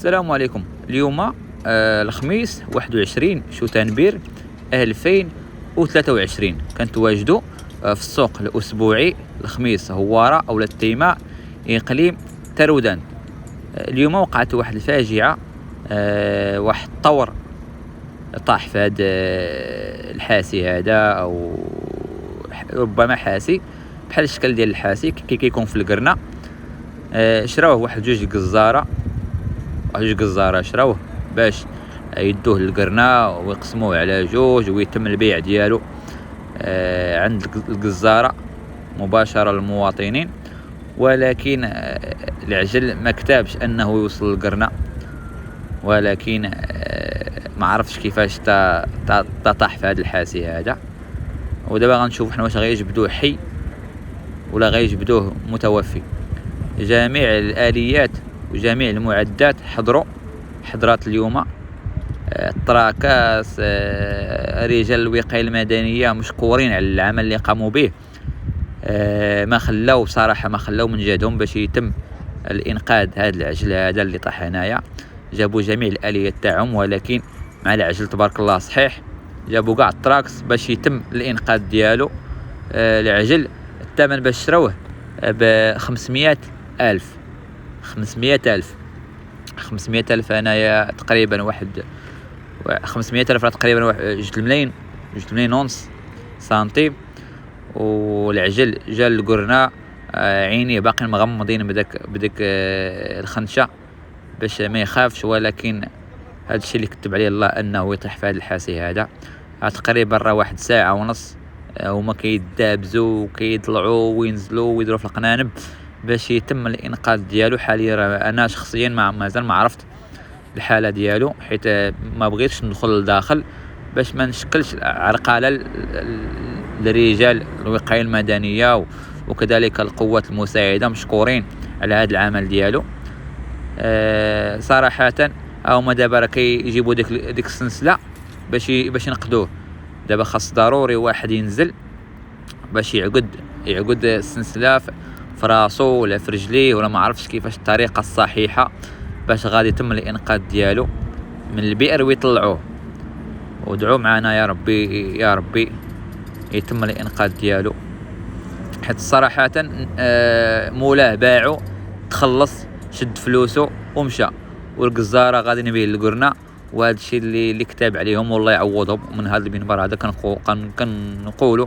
السلام عليكم. اليوم الخميس 21 شتنبر 2023 كنتواجدوا في السوق الأسبوعي الخميس هوارة أو التيماء إقليم ترودان. اليوم وقعت واحد الفاجعة، واحد الطور طاح في هذا الحاسي هذا أو ربما حاسي بحال الشكل ديال الحاسي كيكون في القرنة. شراوه واحد جوج قزارة شراوه باش يدوه للقرنة ويقسموه على جوج ويتم البيع ديالو عند القزارة مباشرة للمواطنين، ولكن العجل ما كتابش انه يوصل للقرنة، ولكن ما عرفتش كيفاش طاح في هذا الحاسي هذا. ودابا غنشوف حنا واش غيجبدوه حي ولا غيجبدوه متوفي. جميع الآليات وجميع المعدات حضرات اليوم، التراكاس، رجال الوقاية المدنية مشكورين على العمل اللي قاموا به. ما خلاو من جهدهم باش يتم الانقاذ هذا العجل هذا اللي طاح هنايا. جابوا جميع الآليات تاعهم، ولكن مع العجل تبارك الله صحيح جابوا كاع التراكس باش يتم الانقاذ ديالو. العجل الثمن باش شراوه ب 500,000 هنايا تقريبا واحد 500,000 تقريبا 2 ملايين ونص سنتيم. والعجل جا للقرنة عينيه باقي مغمضين بدك الخنشة باش ما يخافش، ولكن هذا الشيء اللي كتب عليه الله انه يطيح في هذا الحاسي هذا. تقريبا راه واحد ساعة ونص هما كيدابزوا وكيطلعوا وينزلوا ويديروا في القنانب باش يتم الانقاذ ديالو. حاليا انا شخصيا مازال ما عرفت الحاله ديالو، حيت ما بغيتش ندخل لداخل باش ما نشكلش عرقله للرجال الوقايه المدنيه وكذلك القوات المساعده مشكورين على هذا العمل ديالو. صراحه هما دابا راه كيجيبوا ديك السلسله باش ينقذوه. دابا خاص ضروري واحد ينزل باش يعقد السلسله في راسو ولا في رجليه، ولا ما عرفتش كيفاش الطريقه الصحيحه باش غادي يتم الانقاذ ديالو من البئر ويطلعوه. ودعوا معنا يا ربي يتم الانقاذ ديالو، حيت صراحه مولاه باعو تخلص شد فلوسه ومشى، والقزاره غادي نبيه للقرنه. وهذا الشيء اللي كتاب عليهم والله يعوضهم. من هذا المنبر هذا كنقولوا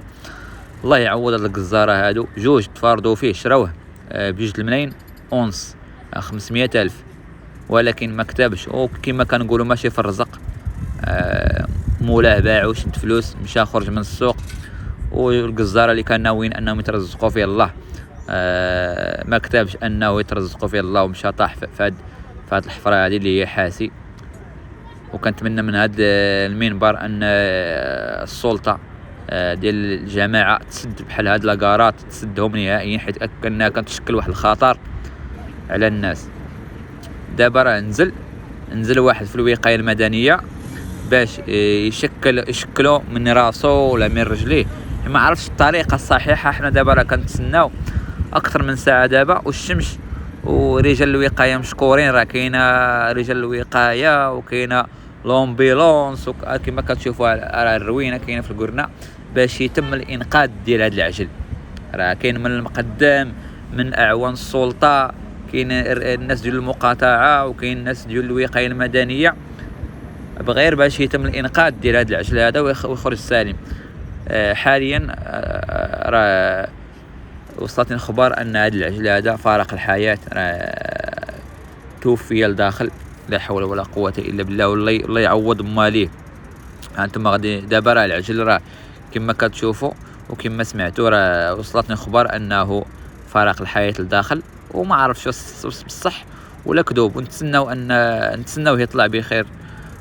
الله يعوض هاد القزاره هادو. جوج تفاردوا فيه شراوه ب2 ملايين ونص 500,000، ولكن ما كتابش وكما كنقولوا ماشي في الرزق. مولاه باعو شد فلوس مشى خرج من السوق، والقزاره اللي كان ناويين انهم يترزقوا فيه الله ما كتابش انه يترزقوا فيه الله ومشى طاح في هاد الحفره هذه اللي هي حاسي. وكنتمنى من هذا المنبر ان السلطه ديال الجماعه تسد بحال هاد لاكارات، تسدهم نهائيا، حيت كانها كتشكل واحد الخطر على الناس. دابا راه نزل واحد في الوقايه المدنيه باش يشكلوا من راسو ولا من رجليه. ما عرفتش الطريقه الصحيحه. حنا دابا راه كنتسناو اكثر من ساعه دابا، والشمس ورجال الوقايه مشكورين. راه كاينه رجال الوقايه وكاينه لومبيلونس كما كتشوفوا راه الروينه كاينه في القرنه باش يتم الانقاذ ديال هذا العجل. راه كاين من المقدم من اعوان السلطه، كاين الناس ديال المقاطعه وكاين الناس ديال الوقايه المدنيه بغير باش يتم الانقاذ ديال هذا العجل هذا ويخرج سالم. حاليا راه وصلتني الخبر ان هذا العجل هذا فارق الحياه، توفي لداخل. لا حول ولا قوه الا بالله. والله يعوض ماليه. انتم غادي دابا راه العجل راه كما كتشوفوا وكما سمعتوا راه وصلتني خبر انه فارق الحياه لداخل، وما عرفتش بصح ولا كذوب. نتسناو يطلع بخير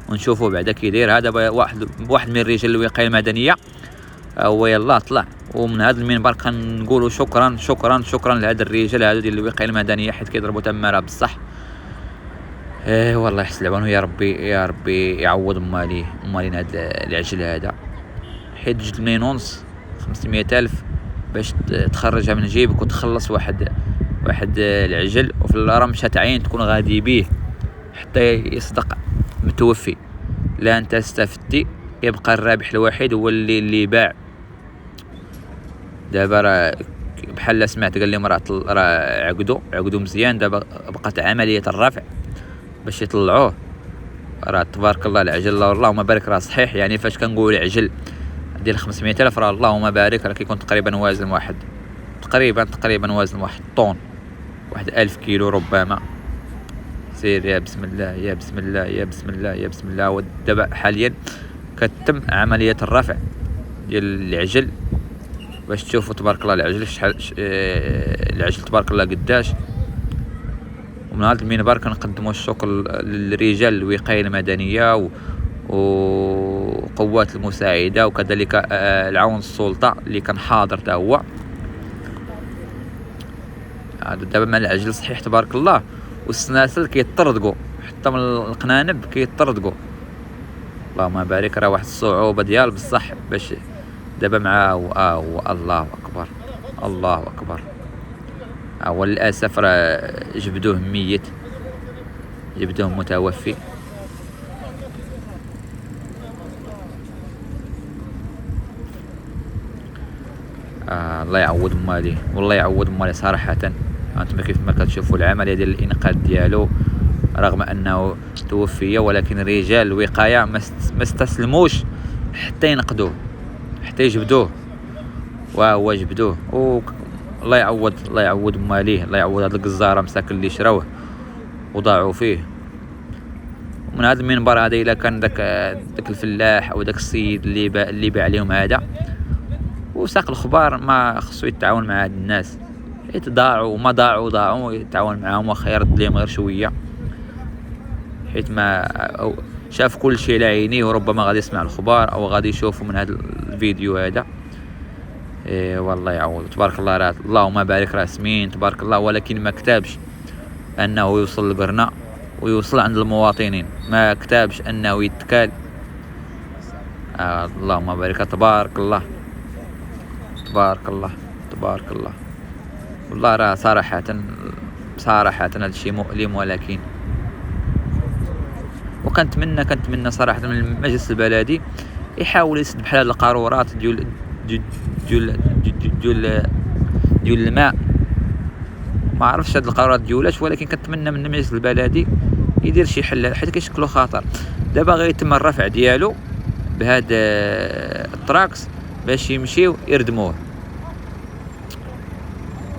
ونشوفوا بعدا كيدير. هذا واحد من رجال الوقايه المدنيه هو يلا طلع. ومن هذا المنبر كنقولوا شكرا لهذا الرجال هذو ديال الوقايه المدنيه، حيت كيضربوا تماره بصح. والله يحسن لعبانه. يا ربي يعوض مالين هذا العجل هذا، حيت 2 ملايين ونص 500,000 باش تخرجها من جيبك وتخلص واحد العجل، وفي الرمشة عين تكون غادي بيه. حتى يصدق متوفي. لا انت استفدتي، يبقى الرابح الوحيد هو اللي باع. دابا راه بحال سمعت قال لهم راه عقدوا مزيان. دابا بقات عمليه الرفع باش يطلعوه. راه تبارك الله العجل اللهم بارك راه صحيح. يعني فاش كنقول عجل ديال 500,000 راه اللهم بارك راه كيكون تقريبا وازن واحد تقريبا وازن واحد طون، واحد 1000 كيلو ربما. سير يا بسم الله يا بسم الله يا بسم الله يا بسم الله. ودابا حاليا كتم عملية الرفع ديال العجل باش تشوفوا تبارك الله العجل شحال العجل تبارك الله قداش. ومن هذا المنبر كنقدموا الشكر للرجال الوقاية المدنية وقوات المساعدة، وكذلك العون السلطة اللي كان حاضر تا هو. دابا مع العجل صحيح تبارك الله، والسناسل كيطردقوا حتى من القنانب كيطردقوا. اللهم بارك. راه واحد الصعوبة ديال بصح باش دابا معاه. الله اكبر الله اكبر. وللاسف راه جبدوه ميت، جبدوه متوفي. الله يعوض مالي والله يعوض مالي صراحه. انتم كيف ما كتشوفوا العمليه ديال الانقاذ ديالو رغم انه توفي، ولكن رجال الوقايه ما استسلموش حتى ينقذوه حتى يجبدوه. وهو جبدوه. الله يعوض ماليه. الله يعوض هاد القزاره مساكن اللي شراوه وضاعوا فيه. ومن هذا المنبر هذا الا كان داك الفلاح او داك السيد اللي باع عليهم هذا وساق الخبار، ما خصو يتعاون مع هاد الناس. حيت ضاعوا وما ضاعوا يتعاون معاهم واخا يرد ليهم غير شويه، حيت ما شاف كل شيء لعينيه وربما غادي يسمع الخبار او غادي يشوفوا من هذا الفيديو هذا. والله يعوض تبارك الله. راه اللهم بارك راه سمين تبارك الله، ولكن ما كتابش انه يوصل لبرنا ويوصل عند المواطنين، ما كتابش انه يتكال. اللهم بارك. تبارك الله تبارك الله تبارك الله. والله راه صراحة هذا الشيء مؤلم، ولكن وكنتمنى صراحة من المجلس البلدي يحاول يسد بحال هاد القارورات ديال الماء. ما عرفتش هاد القرارات ديولاش، ولكن كنتمنى من المجلس البلدي يدير شي حل حيت كيشكلوا خطر. دابا غيتم الرفع ديالو بهذا التراكس باش يمشيو يردموه،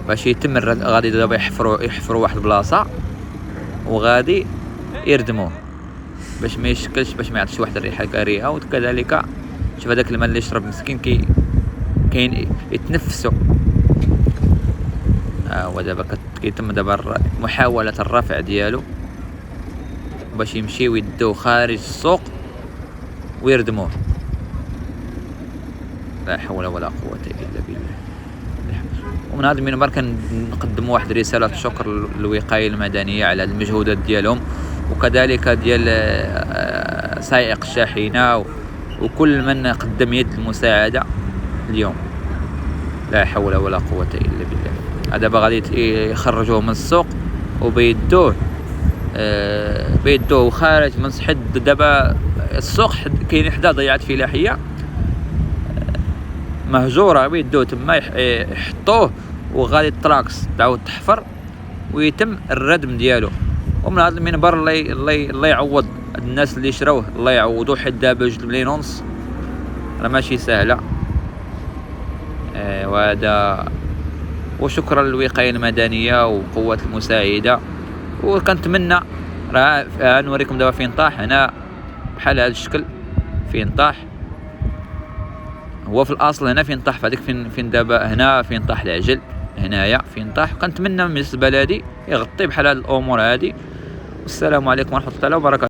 باش يتم غادي دابا يحفروا واحد البلاصه وغادي يردموه باش ما يشكلش، باش ما يعطيش واحد الريحه كريهه. وكذلك شوف هذاك الماء اللي يشرب مسكين كاين يتنفسوا. ودابا كيتم دابا محاوله الرفع ديالو باش يمشيو يدوه خارج السوق ويردموه. لا حول ولا قوه الا بالله. ومن هذا المنبر كنقدموا واحد رساله شكر للوقايه المدنيه على المجهودات ديالهم، وكذلك ديال سائق الشاحنه وكل من قدم يد المساعده اليوم. لا حول ولا قوه الا بالله. دابا غادي يخرجوه من السوق وبيدوه خارج من حد. دابا السوق كاين حدا ضيعت فلاحيه مهجوره، بيدوه تما يحطوه وغادي التراكس تعاود تحفر ويتم الردم ديالو. ومن هذا المنبر الله يعوض الناس اللي شراوه، الله يعوضوه. حيت دابا 2 مليون ونص راه ماشي سهله. وهذا وشكرا للوقايه المدنيه وقوات المساعده. وكنتمنى راه نوريكم دابا فين طاح. هنا بحال هذا الشكل فين طاح، هو في الاصل هنا فين طاح، فهذيك فين دابا هنا فين طاح العجل هنايا فين طاح. كنتمنى من المجلس البلدي يغطي بحال هذه الامور هذه. والسلام عليكم ورحمه الله وبركاته.